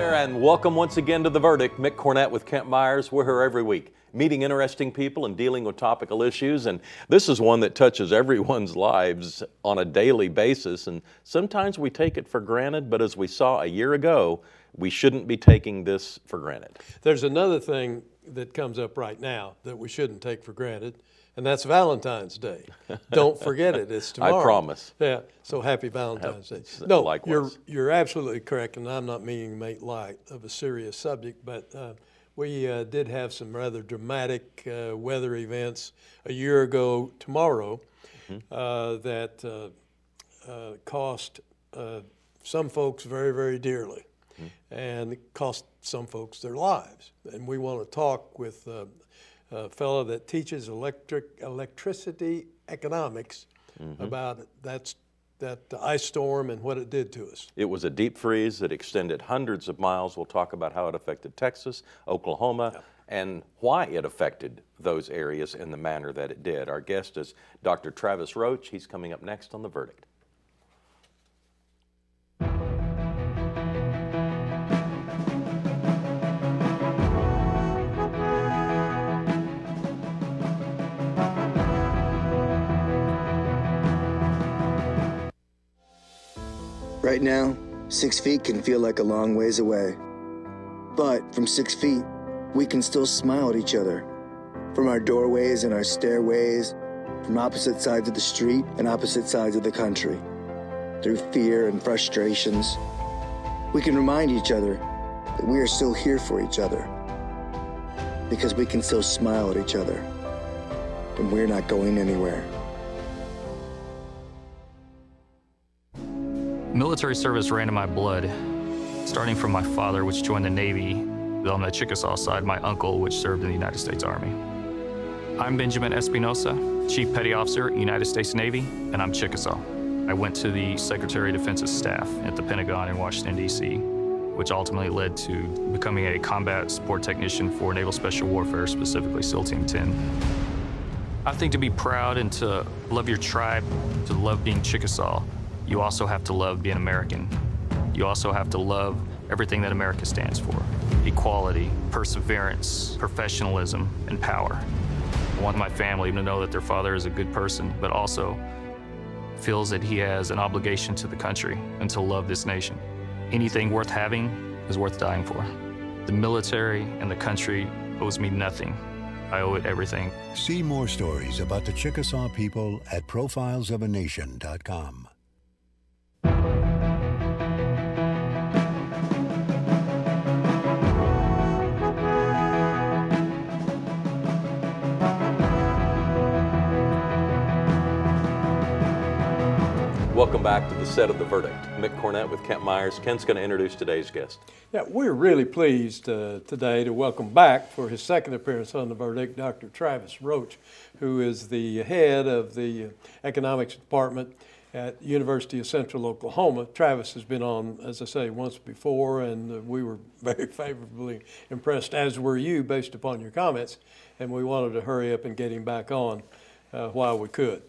there, and welcome once again to The Verdict. Mick Cornett with Kent Meyers. We're here every week, meeting interesting people and dealing with topical issues, and this is one that touches everyone's lives on a daily basis, and sometimes we take it for granted, but as we saw a year ago, we shouldn't be taking this for granted. There's another thing that comes up right now that we shouldn't take for granted, and that's Valentine's Day. Don't forget it. It's tomorrow. I promise. Yeah. So happy Valentine's Day. No, likewise. You're absolutely correct, and I'm not meaning to make light of a serious subject, but we did have some rather dramatic weather events a year ago tomorrow that cost some folks very, very dearly, and it cost some folks their lives. And we want to talk with a fellow that teaches electricity economics about that ice storm and what it did to us. It was a deep freeze that extended hundreds of miles. We'll talk about how it affected Texas, Oklahoma, and why it affected those areas in the manner that it did. Our guest is Dr. Travis Roach. He's coming up next on The Verdict. Right now, 6 feet can feel like a long ways away. But from 6 feet, we can still smile at each other. From our doorways and our stairways, from opposite sides of the street and opposite sides of the country. Through fear and frustrations, we can remind each other that we are still here for each other. Because we can still smile at each other. And we're not going anywhere. Military service ran in my blood, starting from my father, which joined the Navy. On the Chickasaw side, my uncle, which served in the United States Army. I'm Benjamin Espinosa, Chief Petty Officer, United States Navy, and I'm Chickasaw. I went to the Secretary of Defense's staff at the Pentagon in Washington, D.C., which ultimately led to becoming a combat support technician for Naval Special Warfare, specifically SEAL Team 10. I think to be proud and to love your tribe, to love being Chickasaw, you also have to love being American. You also have to love everything that America stands for. Equality, perseverance, professionalism, and power. I want my family to know that their father is a good person, but also feels that he has an obligation to the country and to love this nation. Anything worth having is worth dying for. The military and the country owes me nothing. I owe it everything. See more stories about the Chickasaw people at profilesofanation.com. Welcome back to the set of The Verdict. Mick Cornett with Kent Meyers. Kent's going to introduce today's guest. Yeah, we're really pleased today to welcome back for his second appearance on The Verdict, Dr. Travis Roach, who is the head of the economics department at University of Central Oklahoma. Travis has been on, as I say, once before, and we were very favorably impressed, as were you, based upon your comments, and we wanted to hurry up and get him back on while we could.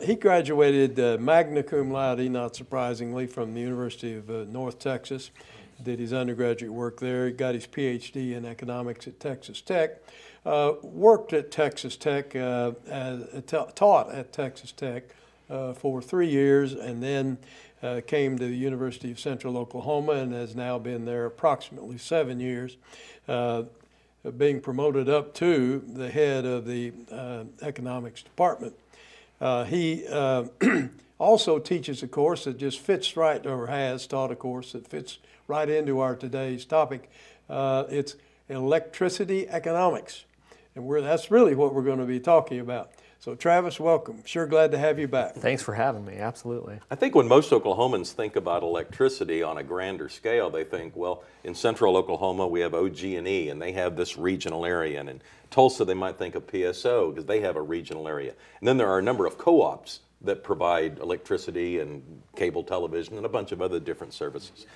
He graduated magna cum laude, not surprisingly, from the University of North Texas. Did his undergraduate work there. He got his Ph.D. in economics at Texas Tech. Worked at Texas Tech, taught at Texas Tech for 3 years, and then came to the University of Central Oklahoma and has now been there approximately 7 years, being promoted up to the head of the economics department. He also teaches a course that just fits right, or has taught a course that fits right into our today's topic. It's electricity economics, and that's really what we're going to be talking about. So Travis, welcome. Sure glad to have you back. Thanks for having me, absolutely. I think when most Oklahomans think about electricity on a grander scale, they think, well, in central Oklahoma we have OG&E and they have this regional area, and in Tulsa they might think of PSO because they have a regional area. And then there are a number of co-ops that provide electricity and cable television and a bunch of other different services.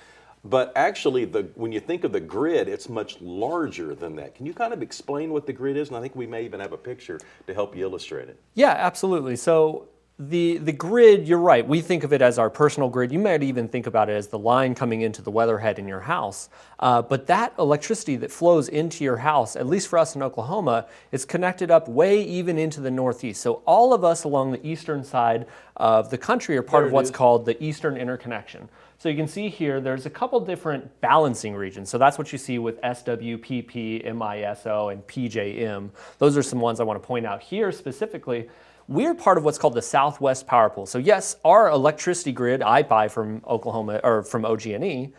But actually, when you think of the grid, it's much larger than that. Can you kind of explain what the grid is? And I think we may even have a picture to help you illustrate it. Yeah, absolutely. So The grid, you're right. We think of it as our personal grid. You might even think about it as the line coming into the weatherhead in your house. But that electricity that flows into your house, at least for us in Oklahoma, is connected up way even into the Northeast. So all of us along the eastern side of the country are part of what's called the Eastern Interconnection. So you can see here, there's a couple different balancing regions. So that's what you see with SW, PP, MISO, and PJM. Those are some ones I want to point out here specifically. We're part of what's called the Southwest Power Pool. So yes, our electricity grid, I buy from Oklahoma or from OG&E,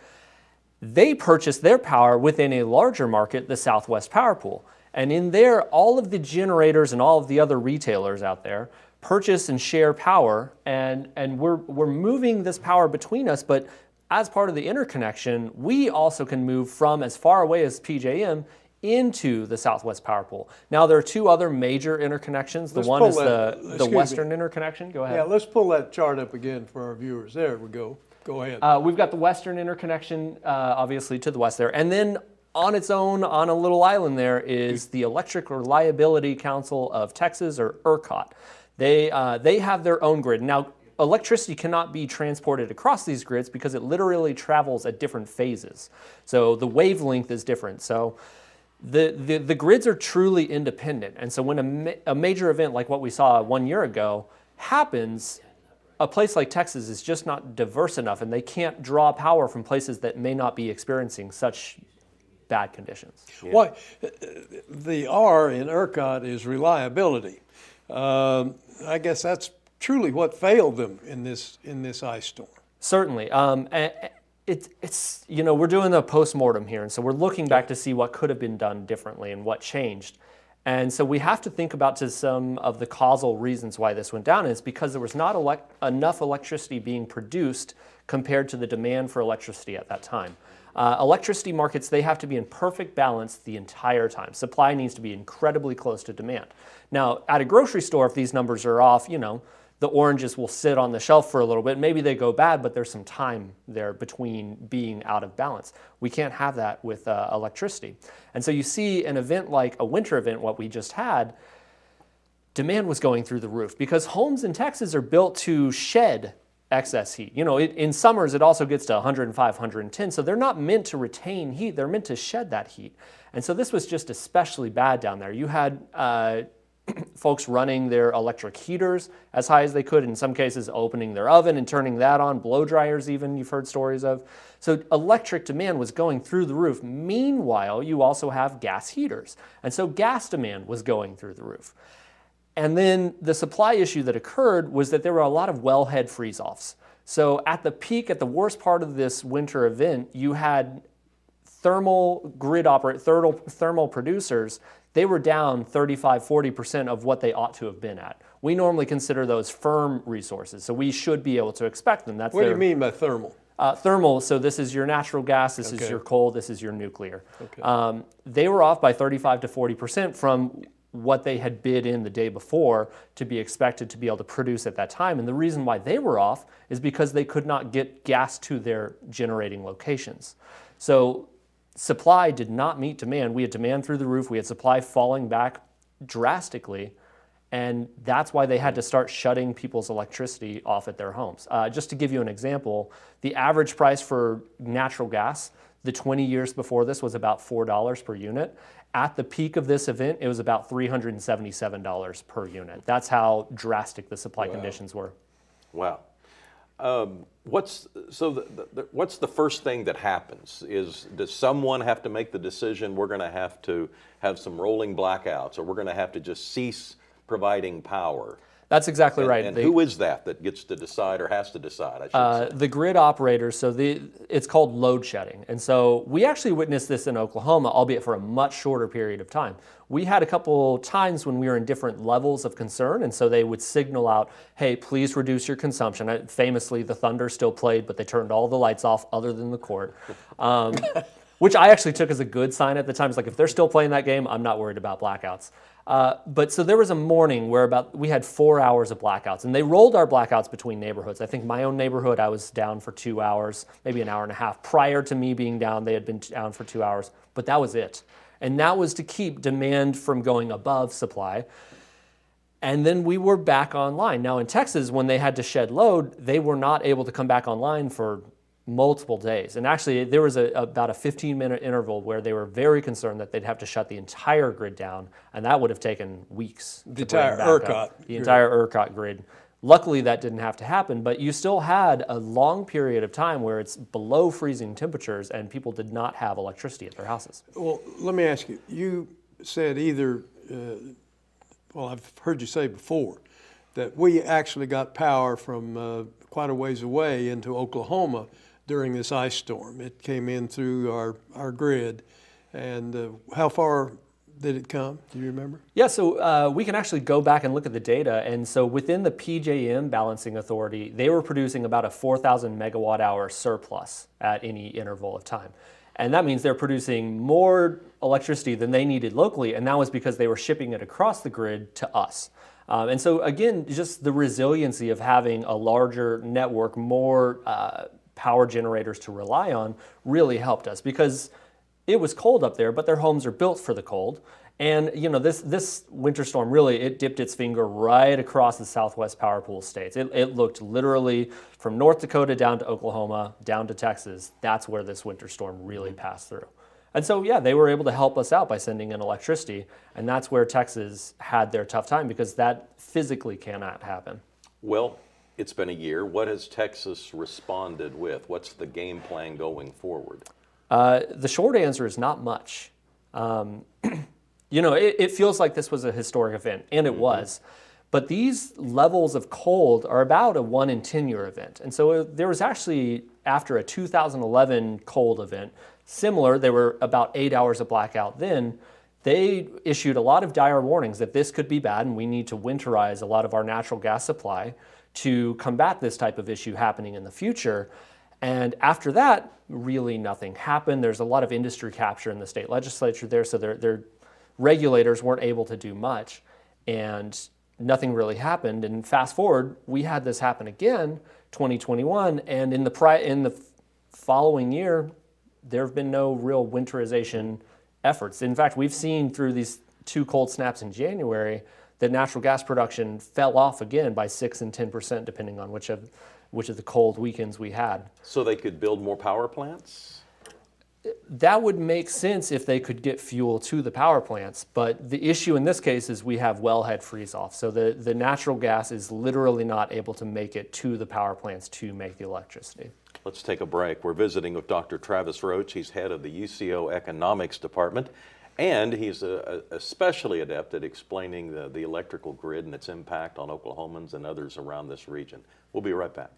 they purchase their power within a larger market, the Southwest Power Pool. And in there, all of the generators and all of the other retailers out there purchase and share power, and we're moving this power between us, but as part of the interconnection, we also can move from as far away as PJM into the Southwest Power Pool. Now, there are two other major interconnections. The one is the Western Interconnection. Go ahead. Yeah, let's pull that chart up again for our viewers. There we go. Go ahead. We've got the Western Interconnection, obviously, to the west there. And then on its own, on a little island there, is the Electric Reliability Council of Texas, or ERCOT. They have their own grid. Now, electricity cannot be transported across these grids because it literally travels at different phases. So the wavelength is different. So the grids are truly independent. And so when a major event like what we saw 1 year ago happens, a place like Texas is just not diverse enough, and they can't draw power from places that may not be experiencing such bad conditions. Yeah. Why, the R in ERCOT is reliability. I guess that's truly what failed them in this ice storm. Certainly. It's we're doing a post-mortem here, and so we're looking back to see what could have been done differently and what changed. And so we have to think about some of the causal reasons why this went down, and it's because there was not enough electricity being produced compared to the demand for electricity at that time. Electricity markets, they have to be in perfect balance the entire time. Supply needs to be incredibly close to demand. Now, at a grocery store, if these numbers are off, the oranges will sit on the shelf for a little bit. Maybe they go bad, but there's some time there between being out of balance. We can't have that with electricity. And so you see an event like a winter event, what we just had, demand was going through the roof because homes in Texas are built to shed excess heat. In summers, it also gets to 105, 110, so they're not meant to retain heat. They're meant to shed that heat. And so this was just especially bad down there. You had folks running their electric heaters as high as they could, in some cases opening their oven and turning that on, blow dryers even, you've heard stories of. So electric demand was going through the roof. Meanwhile, you also have gas heaters. And so gas demand was going through the roof. And then the supply issue that occurred was that there were a lot of wellhead freeze-offs. So at the peak, at the worst part of this winter event, you had thermal producers. They were down 35, 40% of what they ought to have been at. We normally consider those firm resources, so we should be able to expect them. What do you mean by thermal? Thermal, so this is your natural gas, this is your coal, this is your nuclear. Okay. They were off by 35 to 40% from what they had bid in the day before to be expected to be able to produce at that time. And the reason why they were off is because they could not get gas to their generating locations. So supply did not meet demand. We had demand through the roof. We had supply falling back drastically. And that's why they had to start shutting people's electricity off at their homes. Just to give you an example, the average price for natural gas, the 20 years before this, was about $4 per unit. At the peak of this event, it was about $377 per unit. That's how drastic the supply conditions were. Wow. What's the first thing that happens? Does someone have to make the decision, we're going to have some rolling blackouts, or we're going to have to just cease providing power? That's exactly right. And who is that gets to decide or has to decide, I should say? The grid operators, so it's called load shedding. And so we actually witnessed this in Oklahoma, albeit for a much shorter period of time. We had a couple times when we were in different levels of concern, and so they would signal out, hey, please reduce your consumption. Famously, the Thunder still played, but they turned all the lights off other than the court. Which I actually took as a good sign at the time. It's like, if they're still playing that game, I'm not worried about blackouts. But so there was a morning where we had 4 hours of blackouts, and they rolled our blackouts between neighborhoods. I think my own neighborhood, I was down for 2 hours, maybe an hour and a half. Prior to me being down, they had been down for 2 hours, but that was it. And that was to keep demand from going above supply. And then we were back online. Now in Texas, when they had to shed load, they were not able to come back online for multiple days. And actually, there was about a 15-minute interval where they were very concerned that they'd have to shut the entire grid down, and that would have taken weeks. The entire ERCOT. The entire ERCOT grid. Luckily, that didn't have to happen, but you still had a long period of time where it's below freezing temperatures and people did not have electricity at their houses. Well, let me ask you. You said either, well, I've heard you say before, that we actually got power from quite a ways away into Oklahoma during this ice storm. It came in through our grid. And how far did it come? Do you remember? Yeah, so we can actually go back and look at the data. And so within the PJM balancing authority, they were producing about a 4,000 megawatt hour surplus at any interval of time. And that means they're producing more electricity than they needed locally. And that was because they were shipping it across the grid to us. And so again, just the resiliency of having a larger network, more power generators to rely on really helped us, because it was cold up there, but their homes are built for the cold. And you know, this winter storm really, it dipped its finger right across the Southwest Power Pool states. It looked literally from North Dakota down to Oklahoma, down to Texas. That's where this winter storm really passed through. And so, yeah, they were able to help us out by sending in electricity. And that's where Texas had their tough time, because that physically cannot happen. Well, it's been a year. What has Texas responded with? What's the game plan going forward? The short answer is not much. You know, it feels like this was a historic event, and it was. But these levels of cold are about a 1 in 10 year event. And so there was actually, after a 2011 cold event, similar, there were about 8 hours of blackout then. They issued a lot of dire warnings that this could be bad and we need to winterize a lot of our natural gas supply to combat this type of issue happening in the future. And after that, really nothing happened. There's a lot of industry capture in the state legislature there, so their regulators weren't able to do much, and nothing really happened. And fast forward, we had this happen again, 2021, and in the following year, there have been no real winterization efforts. In fact, we've seen through these 2 cold snaps in January that natural gas production fell off again by 6 and 10%, depending on which of the cold weekends we had. So they could build more power plants? That would make sense if they could get fuel to the power plants, but the issue in this case is we have wellhead freeze-off. So the natural gas is literally not able to make it to the power plants to make the electricity. Let's take a break. We're visiting with Dr. Travis Roach. He's head of the UCO Economics Department, and he's especially adept at explaining the electrical grid and its impact on Oklahomans and others around this region. We'll be right back.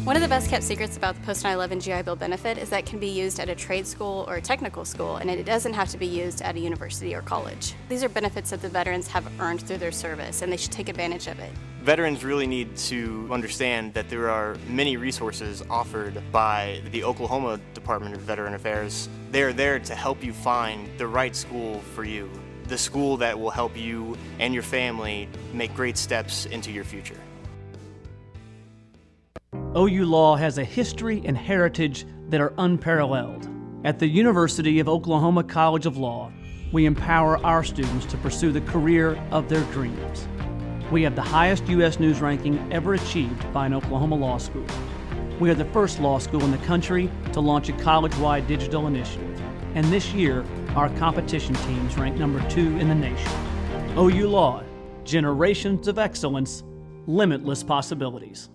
One of the best kept secrets about the post 9/11 GI Bill benefit is that it can be used at a trade school or a technical school, and it doesn't have to be used at a university or college. These are benefits that the veterans have earned through their service, and they should take advantage of it. Veterans really need to understand that there are many resources offered by the Oklahoma Department of Veteran Affairs. They're there to help you find the right school for you, the school that will help you and your family make great steps into your future. OU Law has a history and heritage that are unparalleled. At the University of Oklahoma College of Law, we empower our students to pursue the career of their dreams. We have the highest U.S. News ranking ever achieved by an Oklahoma law school. We are the first law school in the country to launch a college-wide digital initiative. And this year, our competition teams rank number 2 in the nation. OU Law, generations of excellence, limitless possibilities.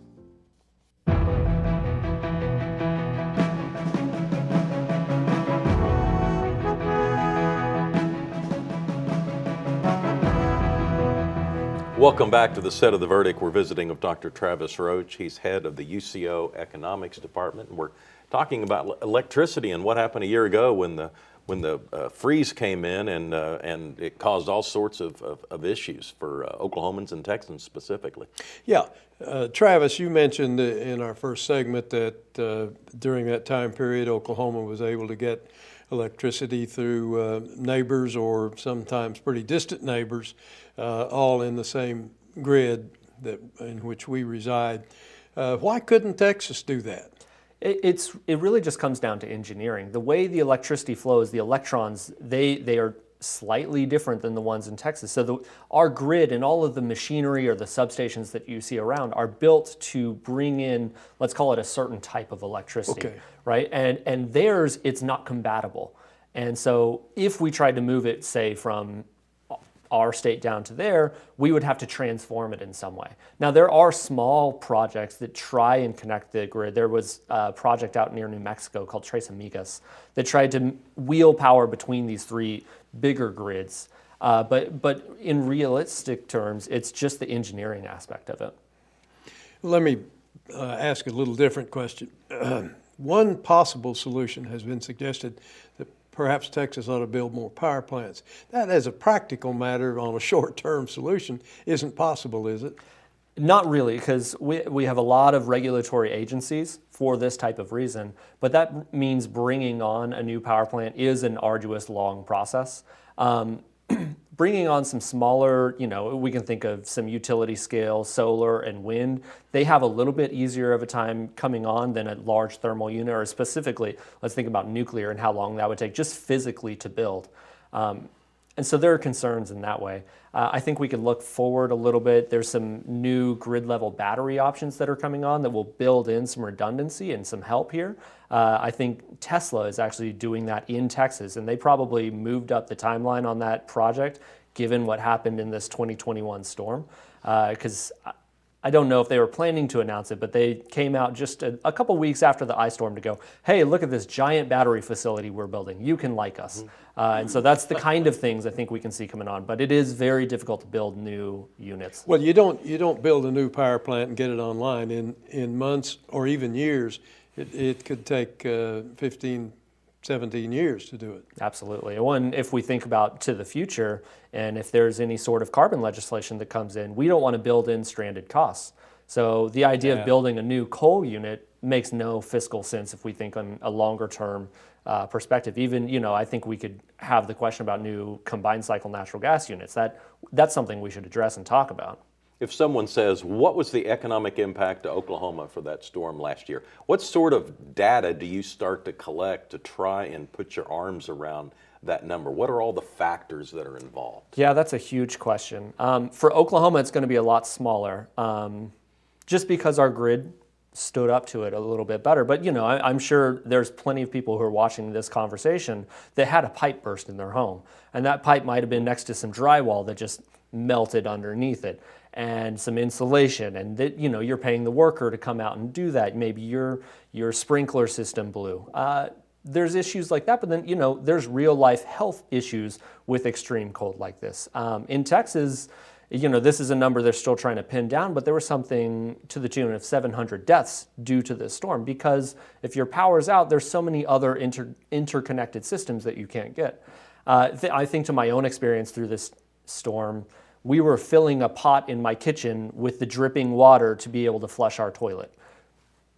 Welcome back to the set of The Verdict. We're visiting with Dr. Travis Roach. He's head of the UCO Economics Department. And we're talking about electricity and what happened a year ago when the freeze came in and it caused all sorts of issues for Oklahomans and Texans specifically. Yeah. Travis, you mentioned in our first segment that during that time period, Oklahoma was able to get electricity through neighbors or sometimes pretty distant neighbors, all in the same grid in which we reside. Why couldn't Texas do that? It really just comes down to engineering. The way the electricity flows, the electrons, they are slightly different than the ones in Texas. So our grid and all of the machinery or the substations that you see around are built to bring in, let's call it a certain type of electricity, right? And theirs, it's not compatible. And so if we tried to move it, say, from our state down to there, we would have to transform it in some way. Now, there are small projects that try and connect the grid. There was a project out near New Mexico called Tres Amigas that tried to wheel power between these three bigger grids. But in realistic terms, it's just the engineering aspect of it. Let me ask a little different question. One possible solution has been suggested that perhaps Texas ought to build more power plants. That, as a practical matter, on a short-term solution, isn't possible, is it? Not really, because we have a lot of regulatory agencies for this type of reason, but that means bringing on a new power plant is an arduous, long process. Bringing on some smaller, we can think of some utility scale, solar and wind. They have a little bit easier of a time coming on than a large thermal unit, or specifically, let's think about nuclear and how long that would take just physically to build. And so there are concerns in that way. I think we could look forward a little bit. There's some new grid level battery options that are coming on that will build in some redundancy and some help here. I think Tesla is actually doing that in Texas, and they probably moved up the timeline on that project given what happened in this 2021 storm. Because I don't know if they were planning to announce it, but they came out just a couple weeks after the ice storm to go, hey, look at this giant battery facility we're building. You can like us. And so that's the kind of things I think we can see coming on. But it is very difficult to build new units. Well, you don't build a new power plant and get it online in months or even years. It could take 15, 17 years to do it. Absolutely. One, if we think about to the future, and if there's any sort of carbon legislation that comes in, we don't want to build in stranded costs. So the idea of building a new coal unit makes no fiscal sense if we think on a longer term perspective. Even, I think we could have the question about new combined cycle natural gas units. That's something we should address and talk about. If someone says, what was the economic impact to Oklahoma for that storm last year? What sort of data do you start to collect to try and put your arms around that number? What are all the factors that are involved? Yeah, that's a huge question. For Oklahoma, it's going to be a lot smaller, just because our grid stood up to it a little bit better. But, I'm sure there's plenty of people who are watching this conversation that had a pipe burst in their home. And that pipe might have been next to some drywall that just melted underneath it, and some insulation, and that you're paying the worker to come out and do that. Maybe your sprinkler system blew. There's issues like that, but then there's real life health issues with extreme cold like this. In Texas, this is a number they're still trying to pin down, but there was something to the tune of 700 deaths due to this storm, because if your power's out, there's so many other interconnected systems that you can't get. I think to my own experience through this storm, we were filling a pot in my kitchen with the dripping water to be able to flush our toilet.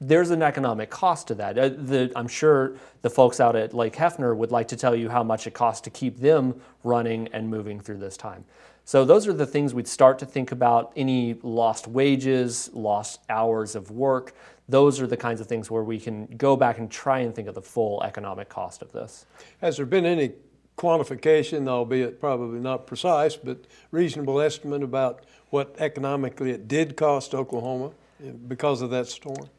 There's an economic cost to that. I'm sure the folks out at Lake Hefner would like to tell you how much it costs to keep them running and moving through this time. So those are the things we'd start to think about. Any lost wages, lost hours of work. Those are the kinds of things where we can go back and try and think of the full economic cost of this. Has there been any quantification, albeit probably not precise, but reasonable estimate about what economically it did cost Oklahoma because of that storm?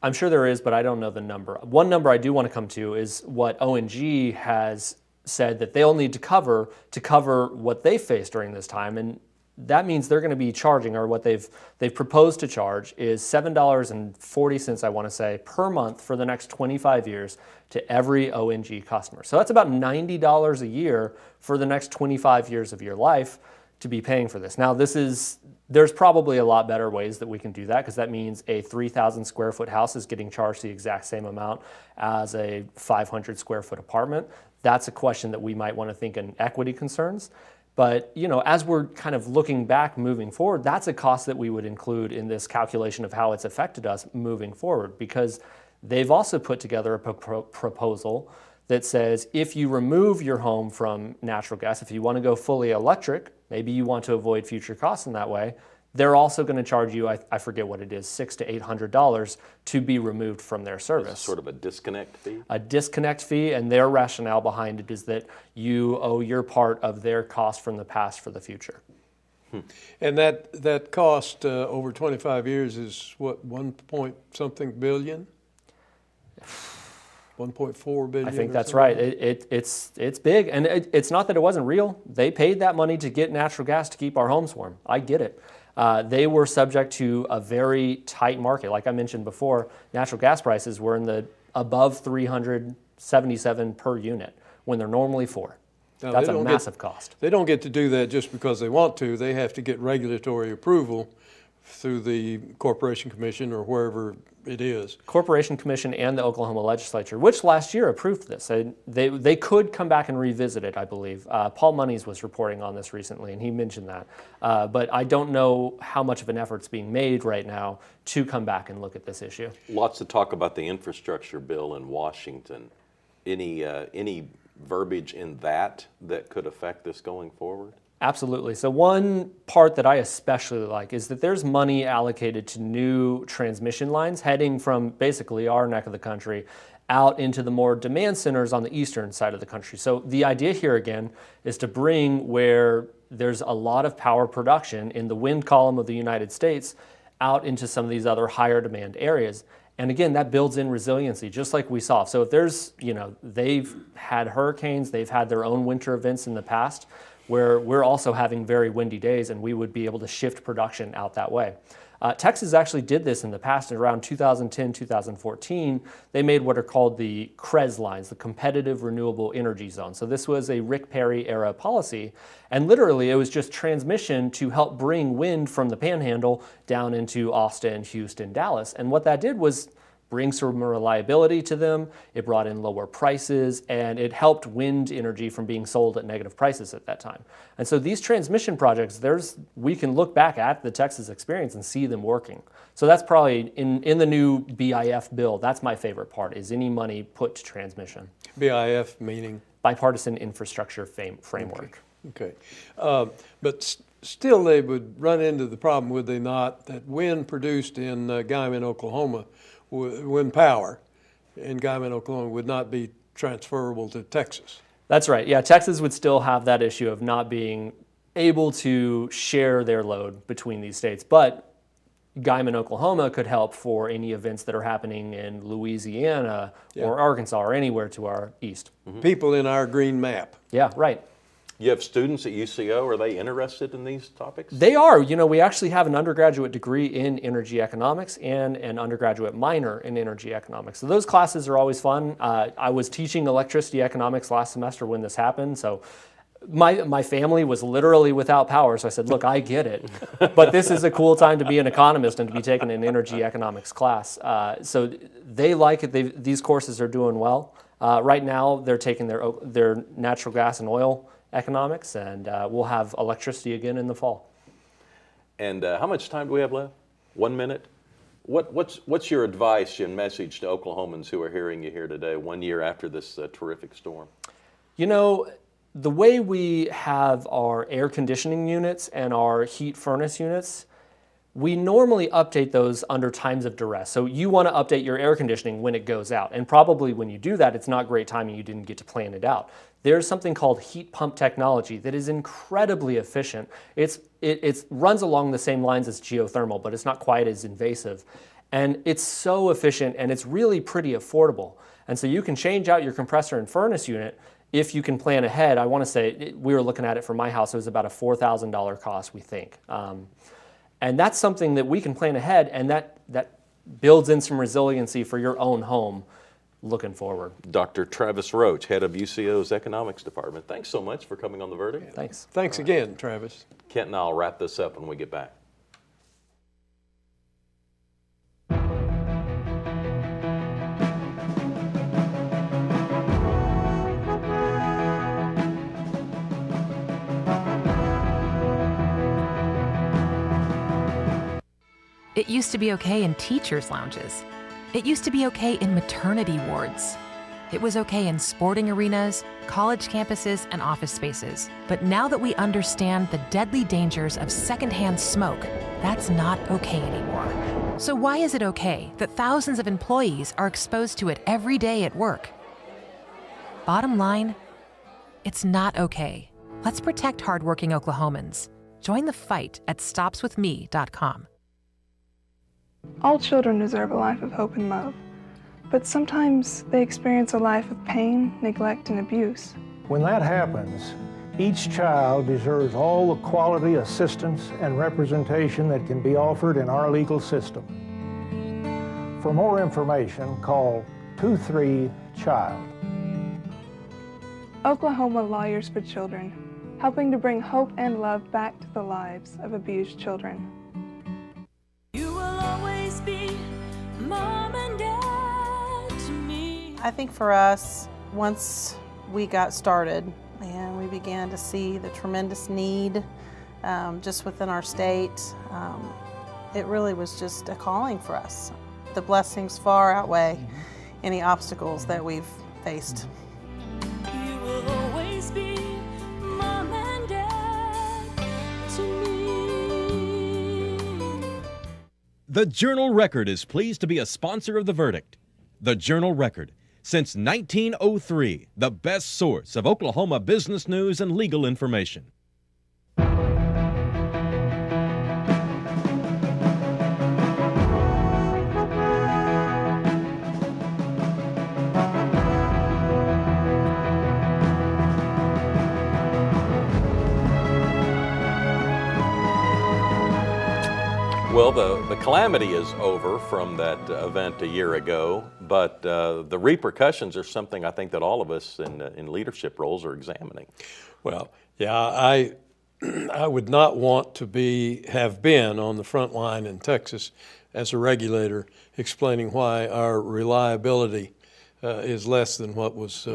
I'm sure there is, but I don't know the number. One number I do want to come to is what ONG has said that they'll need to cover what they faced during this time, and that means they're going to be charging, or what they've proposed to charge is $7.40, I want to say, per month for the next 25 years to every ONG customer. So that's about $90 a year for the next 25 years of your life to be paying for this. Now, there's probably a lot better ways that we can do that, because that means a 3,000 square foot house is getting charged the exact same amount as a 500 square foot apartment. That's a question that we might want to think in equity concerns. But, as we're kind of looking back, moving forward, that's a cost that we would include in this calculation of how it's affected us moving forward, because they've also put together a proposal that says if you remove your home from natural gas, if you want to go fully electric, maybe you want to avoid future costs in that way, they're also going to charge you, I forget what it is, $600 to $800 to be removed from their service. It's sort of a disconnect fee? A disconnect fee, and their rationale behind it is that you owe your part of their cost from the past for the future. And that cost over 25 years is what, 1 billion? 1.4 billion? I think that's right. It's big, and it's not that it wasn't real. They paid that money to get natural gas to keep our homes warm. I get it. They were subject to a very tight market. Like I mentioned before, natural gas prices were in the above 377 per unit when they're normally $4. Now, that's a massive cost. They don't get to do that just because they want to. They have to get regulatory approval through the Corporation Commission or wherever it is. Corporation Commission and the Oklahoma Legislature, which last year approved this. They could come back and revisit it, I believe. Paul Monies was reporting on this recently, and he mentioned that. But I don't know how much of an effort's being made right now to come back and look at this issue. Lots to talk about the infrastructure bill in Washington. Any verbiage in that could affect this going forward? Absolutely. So one part that I especially like is that there's money allocated to new transmission lines heading from basically our neck of the country out into the more demand centers on the eastern side of the country. So the idea here again is to bring where there's a lot of power production in the wind column of the United States out into some of these other higher demand areas. And again, that builds in resiliency, just like we saw. So if there's, they've had hurricanes, they've had their own winter events in the past, where we're also having very windy days, and we would be able to shift production out that way. Texas actually did this in the past. Around 2010, 2014, they made what are called the CREZ lines, the Competitive Renewable Energy Zone. So this was a Rick Perry era policy, and literally it was just transmission to help bring wind from the Panhandle down into Austin, Houston, Dallas. And what that did was bring some reliability to them, it brought in lower prices, and it helped wind energy from being sold at negative prices at that time. And so these transmission projects, we can look back at the Texas experience and see them working. So that's probably, in the new BIF bill, that's my favorite part, is any money put to transmission. BIF meaning? Bipartisan Infrastructure Framework. Okay. But still they would run into the problem, would they not, that wind produced in Guyman, Oklahoma, wind power in Guyman, Oklahoma would not be transferable to Texas. That's right. Yeah, Texas would still have that issue of not being able to share their load between these states. But Guyman, Oklahoma could help for any events that are happening in Louisiana or Arkansas or anywhere to our east. Mm-hmm. People in our green map. Yeah, right. You have students at UCO, are they interested in these topics? They are. We actually have an undergraduate degree in energy economics and an undergraduate minor in energy economics. So those classes are always fun. I was teaching electricity economics last semester when this happened, so my family was literally without power, so I said, look, I get it, but this is a cool time to be an economist and to be taking an energy economics class. So they like it. These courses are doing well. Right now, they're taking their natural gas and oil economics, and we'll have electricity again in the fall. And how much time do we have left? 1 minute? What's your advice and message to Oklahomans who are hearing you here today, 1 year after this terrific storm? The way we have our air conditioning units and our heat furnace units, we normally update those under times of duress. So you want to update your air conditioning when it goes out. And probably when you do that, it's not great timing, you didn't get to plan it out. There's something called heat pump technology that is incredibly efficient. It runs along the same lines as geothermal, but it's not quite as invasive. And it's so efficient, and it's really pretty affordable. And so you can change out your compressor and furnace unit if you can plan ahead. I want to say, we were looking at it for my house, it was about a $4,000 cost, we think. And that's something that we can plan ahead, and that builds in some resiliency for your own home looking forward. Dr. Travis Roach, head of UCO's economics department. Thanks so much for coming on The Verdict. Thanks. Thanks again, Travis. Kent and I'll wrap this up when we get back. It used to be okay in teachers' lounges. It used to be okay in maternity wards. It was okay in sporting arenas, college campuses, and office spaces. But now that we understand the deadly dangers of secondhand smoke, that's not okay anymore. So why is it okay that thousands of employees are exposed to it every day at work? Bottom line, it's not okay. Let's protect hardworking Oklahomans. Join the fight at stopswithme.com. All children deserve a life of hope and love, but sometimes they experience a life of pain, neglect, and abuse. When that happens, each child deserves all the quality assistance and representation that can be offered in our legal system. For more information, call 23-CHILD. Oklahoma Lawyers for Children, helping to bring hope and love back to the lives of abused children. You will always be mom and dad to me. I think for us, once we got started and we began to see the tremendous need just within our state, it really was just a calling for us. The blessings far outweigh any obstacles that we've faced. You will always be mom and dad to me. The Journal-Record is pleased to be a sponsor of The Verdict. The Journal-Record, since 1903, the best source of Oklahoma business news and legal information. Well, the calamity is over from that event a year ago, but the repercussions are something I think that all of us in leadership roles are examining. Well, yeah, I would not want to have been on the front line in Texas as a regulator explaining why our reliability is less than what was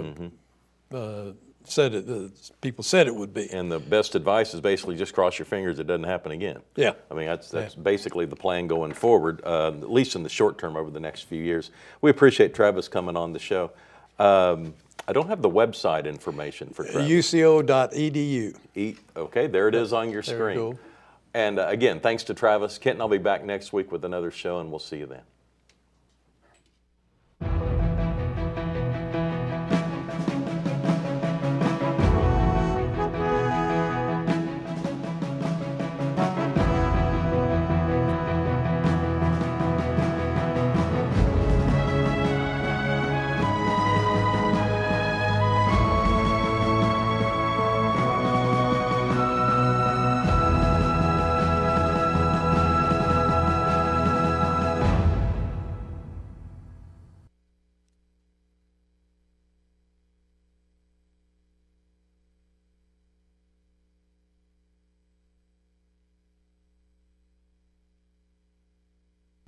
people said it would be. And the best advice is basically just cross your fingers it doesn't happen again. Yeah. I mean, that's basically the plan going forward, at least in the short term over the next few years. We appreciate Travis coming on the show. I don't have the website information for Travis. uco.edu. Okay, there it is on your screen. Cool. And again, thanks to Travis. Kent and I'll be back next week with another show, and we'll see you then.